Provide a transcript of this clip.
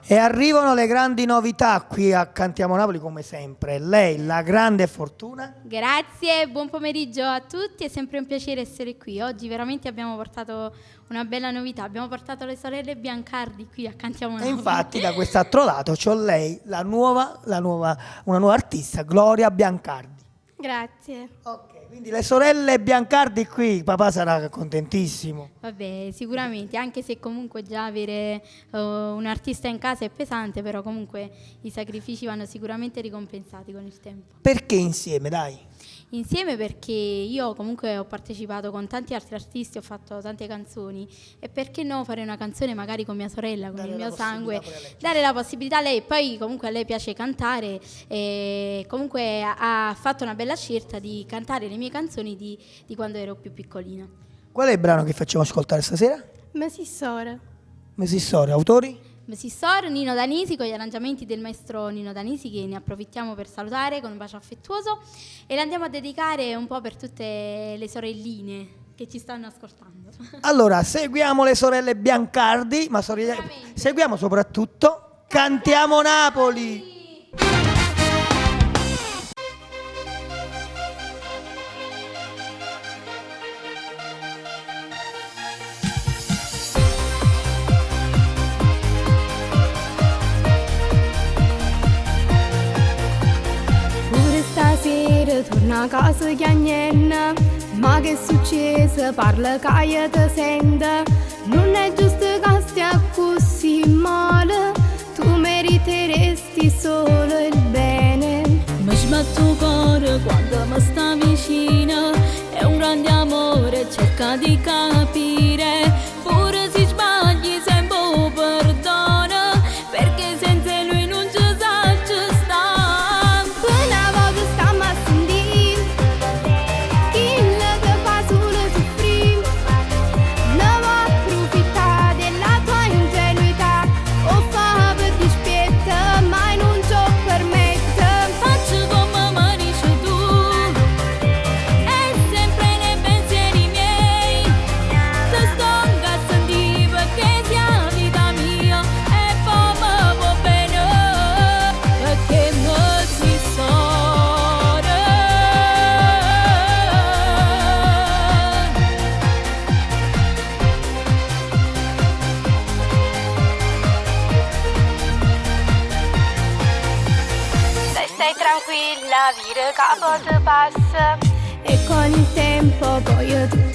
E arrivano le grandi novità qui a Cantiamo Napoli come sempre. Lei, la grande Fortuna. Grazie, buon pomeriggio a tutti, è sempre un piacere essere qui. Oggi veramente abbiamo portato una bella novità, abbiamo portato le sorelle Biancardi qui a Cantiamo Napoli. E infatti da quest'altro lato c'ho lei, una nuova artista, Gloria Biancardi. Grazie. Ok, quindi le sorelle Biancardi qui, papà sarà contentissimo. Vabbè, sicuramente, anche se comunque già avere un artista in casa è pesante, però comunque i sacrifici vanno sicuramente ricompensati con il tempo. Perché insieme, dai? Insieme perché io comunque ho partecipato con tanti altri artisti, ho fatto tante canzoni e perché no fare una canzone magari con mia sorella, con Dare il la mio sangue, possibilità pure a lei. dare la possibilità a lei, poi comunque a lei piace cantare e comunque ha fatto una bella scelta di cantare le mie canzoni di quando ero più piccolina. Qual è il brano che facciamo ascoltare stasera? Messissora. Messissore, autori? Messissor, Nino Danisi, con gli arrangiamenti del maestro Nino Danisi, che ne approfittiamo per salutare con un bacio affettuoso e le andiamo a dedicare un po' per tutte le sorelline che ci stanno ascoltando. Allora, seguiamo le sorelle Biancardi, ma seguiamo soprattutto Cantiamo Napoli! Stasera torna a casa chiagnenna, ma che è successo? Parla che ti sente. Non è giusto che stia così male, tu meriteresti solo il bene. Mi sbatto cuore quando mi sta vicino, è un grande amore, cerca di capire, pure se sbagli sempre perdona, perché senza lui non ci sa ci sta. Una volta stiamo a sentire, chi ti fa solo soffrire, ne va approfittare della tua ingenuità, o fa per dispetto, ma non ci permette. Faccio come mi dici tu, è sempre nei pensieri miei, ti sto a sentire perché sia vita mia e poi mi va bene, perché mi si sono. Stai tranquilla, vire capo ti passa, e con il tempo poi io ti